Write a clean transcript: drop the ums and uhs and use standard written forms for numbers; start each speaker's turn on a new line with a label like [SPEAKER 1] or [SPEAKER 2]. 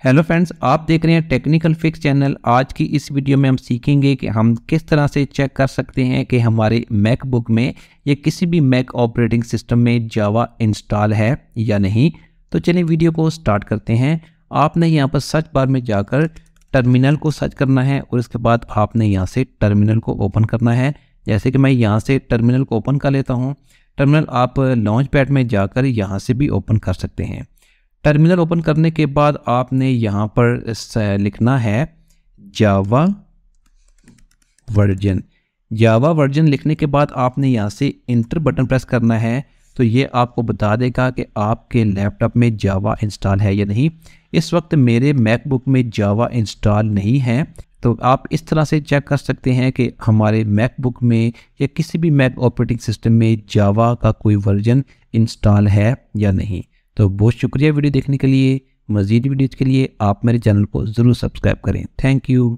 [SPEAKER 1] Hello friends, आप देख रहे हैं टेक्निकल फिक्स चैनल। आज की इस वीडियो में हम सीखेंगे कि हम किस तरह से चेक कर सकते हैं कि हमारे मैकबुक में या किसी भी मैक ऑपरेटिंग सिस्टम में जावा इंस्टॉल है या नहीं। तो चलिए वीडियो को स्टार्ट करते हैं। आपने यहाँ पर सर्च बार में जाकर टर्मिनल को सर्च करना है और इसके बाद आपने यहाँ से टर्मिनल को ओपन करना है। जैसे कि मैं यहाँ से टर्मिनल को ओपन कर लेता हूँ। टर्मिनल आप लॉन्च पैड में जाकर यहाँ से भी ओपन कर सकते हैं। टर्मिनल ओपन करने के बाद आपने यहाँ पर लिखना है जावा वर्जन। जावा वर्जन लिखने के बाद आपने यहाँ से इंटर बटन प्रेस करना है। तो ये आपको बता देगा कि आपके लैपटॉप में जावा इंस्टॉल है या नहीं। इस वक्त मेरे मैकबुक में जावा इंस्टॉल नहीं है। तो आप इस तरह से चेक कर सकते हैं कि हमारे मैकबुक में या किसी भी मैक ऑपरेटिंग सिस्टम में जावा का कोई वर्जन इंस्टॉल है या नहीं। तो बहुत शुक्रिया वीडियो देखने के लिए। मज़ीद वीडियोज़ के लिए आप मेरे चैनल को ज़रूर सब्सक्राइब करें। Thank you.